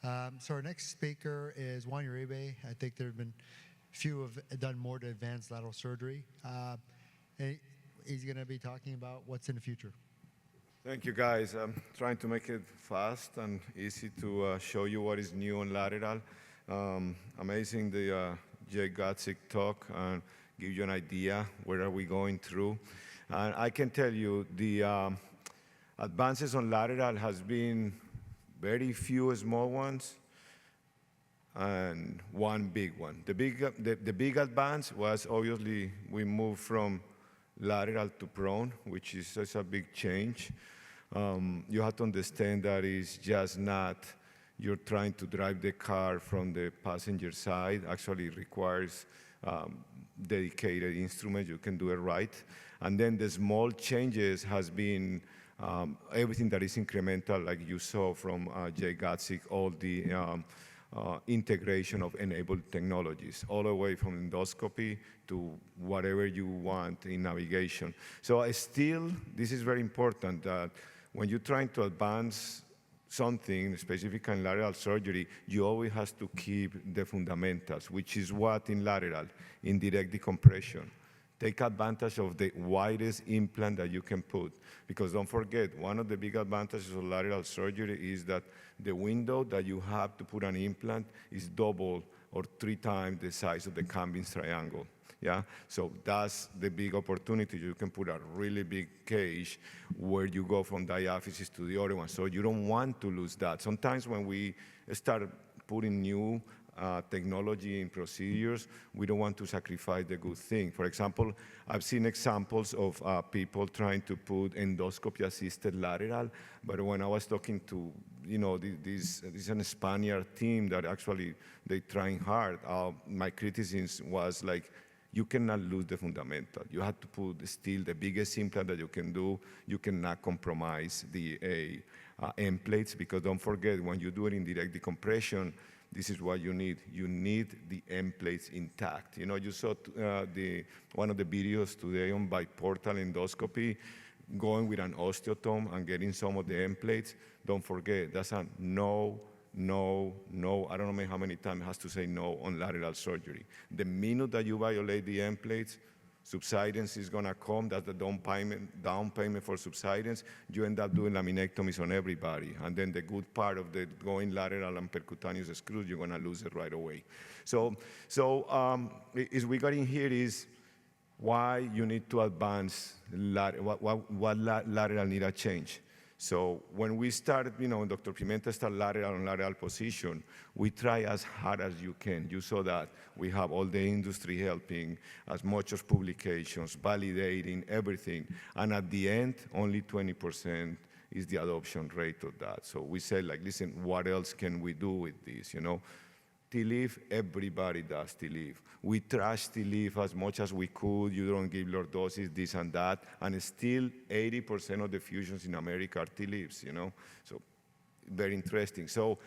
So our next speaker is Juan Uribe. I think there have been few have done more to advance lateral surgery. And he's going to be talking about what's in the future. Thank you, guys. I'm trying to make it fast and easy to show you what is new on Lateral. Amazing the Jay Gotzik talk and give you an idea where are we going through. And I can tell you the advances on Lateral has been very few small ones and one big one. The big advance was obviously we moved from lateral to prone, which is such a big change. You have to understand that it's just not you're trying to drive the car from the passenger side. Actually, it requires dedicated instruments. You can do it right. And then the small changes has been everything that is incremental, like you saw from Jay Gotzik, all the integration of enabled technologies, all the way from endoscopy to whatever you want in navigation. So this is very important that when you're trying to advance something, specifically in lateral surgery, you always have to keep the fundamentals, which is what in lateral, in direct decompression. Take advantage of the widest implant that you can put. Because don't forget, one of the big advantages of lateral surgery is that the window that you have to put an implant is double or 3 times the size of the Cummings triangle. Yeah, so that's the big opportunity. You can put a really big cage where you go from diaphysis to the other one. So you don't want to lose that. Sometimes when we start putting new technology in procedures, we don't want to sacrifice the good thing. For example, I've seen examples of people trying to put endoscopy-assisted lateral, but when I was talking to, this is an Spaniard team that actually they trying hard. My criticism was like, you cannot lose the fundamental. You have to put still the biggest implant that you can do. You cannot compromise the end plates, because don't forget, when you do it in direct decompression, this is what you need. You need the end plates intact. You saw one of the videos today on biportal endoscopy, going with an osteotome and getting some of the end plates. Don't forget, that's a no. I don't know how many times it has to say no on lateral surgery. The minute that you violate the end plates, subsidence is going to come. That's the down payment for subsidence. You end up doing laminectomies on everybody. And then the good part of the going lateral and percutaneous screws, you're going to lose it right away. So as we got in here is why you need to advance, what lateral need a change. So when we started, Dr. Pimenta started lateral position, we try as hard as you can. You saw that we have all the industry helping, as much as publications, validating, everything. And at the end, only 20% is the adoption rate of that. So we said, listen, what else can we do with this, TLIF, everybody does TLIF. We trash TLIF as much as we could. You don't give lordosis, this and that. And still 80% of the fusions in America are TLIFs, So very interesting. So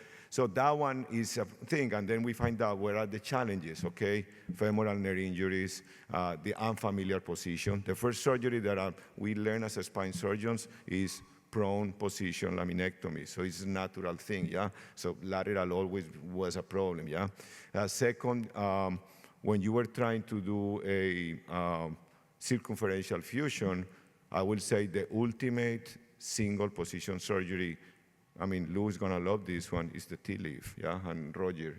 that one is a thing. And then we find out where are the challenges, okay? Femoral nerve injuries, the unfamiliar position. The first surgery that we learn as a spine surgeons is prone position laminectomy. So it's a natural thing, yeah? So lateral always was a problem, yeah? Second, when you were trying to do a circumferential fusion, I will say the ultimate single position surgery, Lou is gonna love this one, is the TLIF, yeah? And Roger,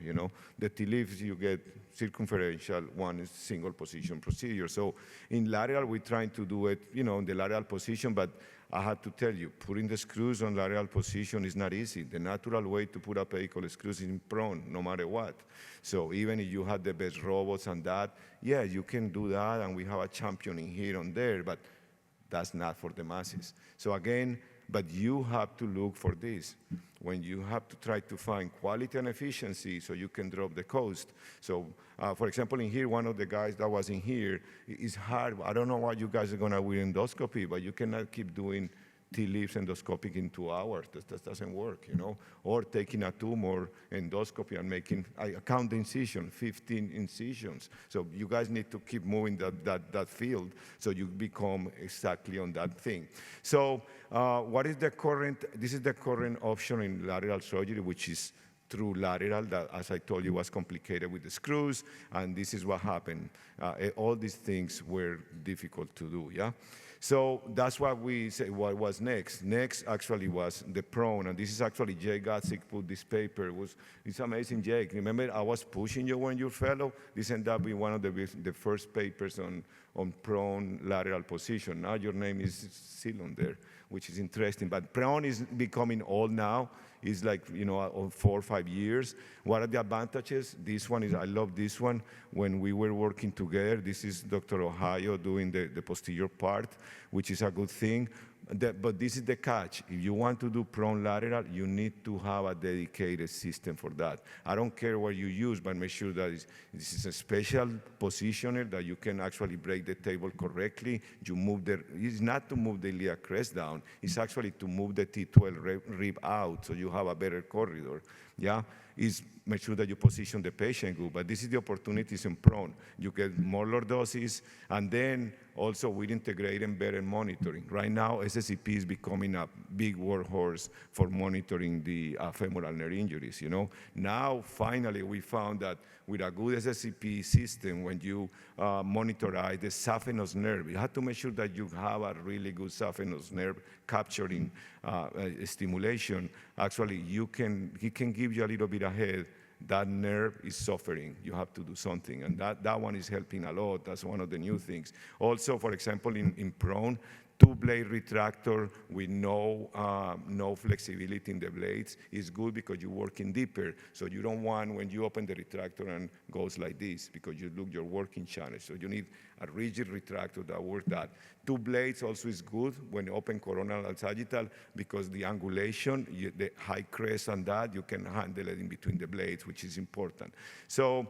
The TLIF, you get circumferential, one is single position procedure. So in lateral, we're trying to do it, in the lateral position, but I had to tell you, putting the screws on lateral position is not easy. The natural way to put a pedicle screws is in prone, no matter what. So even if you have the best robots and that, yeah, you can do that, and we have a champion in here and there, but that's not for the masses. So again, but you have to look for this when you have to try to find quality and efficiency so you can drop the cost. So, for example, in here, one of the guys that was in here, it's hard. I don't know what you guys are going to do with endoscopy, but you cannot keep doing TLIFs endoscopic in 2 hours. That doesn't work, Or taking a tumor endoscopy and making, I count the incision, 15 incisions. So you guys need to keep moving that field so you become exactly on that thing. So what is this is the current option in lateral surgery, which is through lateral that, as I told you, was complicated with the screws, and this is what happened. All these things were difficult to do, yeah? So that's what we say, what was next. Next actually was the prone, and this is actually Jay Gatzik put this paper. It's amazing, Jake. Remember I was pushing you when you fellow? This ended up being one of the first papers on prone lateral position. Now your name is still on there, which is interesting. But prone is becoming old now. It's like, 4 or 5 years. What are the advantages? This one is, I love this one. When we were working together, this is Dr. Ohio doing the posterior part, which is a good thing. But this is the catch. If you want to do prone lateral, you need to have a dedicated system for that. I don't care what you use, but make sure that this is a special positioner that you can actually break the table correctly. You move it's not to move the iliac crest down. It's actually to move the T12 rib out so you have a better corridor. Yeah, is make sure that you position the patient good. But this is the opportunities in prone. You get more lordosis, and then also we're integrating better monitoring. Right now, SSCP is becoming a big workhorse for monitoring the femoral nerve injuries, Now, finally, we found that with a good SSCP system, when you monitorize the saphenous nerve, you have to make sure that you have a really good saphenous nerve capturing stimulation. Actually, he can give you a little bit ahead. That nerve is suffering. You have to do something. And that one is helping a lot. That's one of the new things. Also, for example, in prone, 2-blade retractor with no flexibility in the blades is good because you're working deeper. So you don't want when you open the retractor and goes like this because you're working channel. So you need a rigid retractor that works that. 2 blades also is good when you open coronal and sagittal because the angulation, the high crest and that, you can handle it in between the blades, which is important. So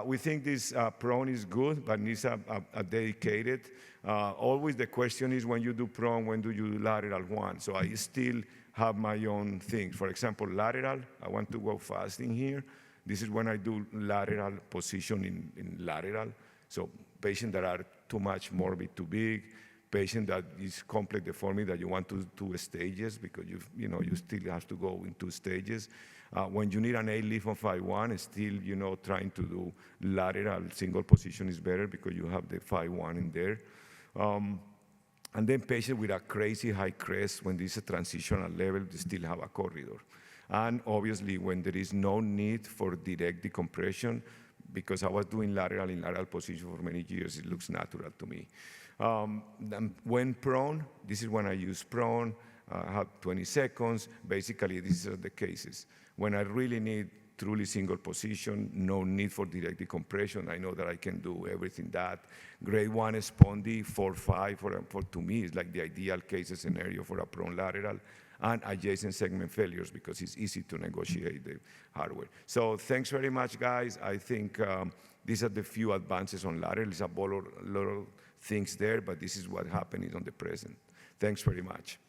we think this prone is good, but needs a dedicated. Always the question is when you do prone, when do you do lateral one? So I still have my own things. For example, lateral, I want to go fast in here. This is when I do lateral position in lateral. So patients that are too much morbid, too big, patient that is complex deformity that you want to do stages because you still have to go in 2 stages. When you need an A-lift on 5-1, still, trying to do lateral single position is better because you have the 5-1 in there. And then patients with a crazy high crest, when there's a transitional level, they still have a corridor. And obviously, when there is no need for direct decompression, because I was doing lateral in lateral position for many years, it looks natural to me. When prone, this is when I use prone. I have 20 seconds. Basically, these are the cases. When I really need truly single position, no need for direct decompression. I know that I can do everything that. Grade 1 spondy, 4-5, for to me, is like the ideal case scenario for a prone lateral, and adjacent segment failures because it's easy to negotiate the hardware. So thanks very much, guys. I think these are the few advances on lateral. There's a lot of things there, but this is what happened on the present. Thanks very much.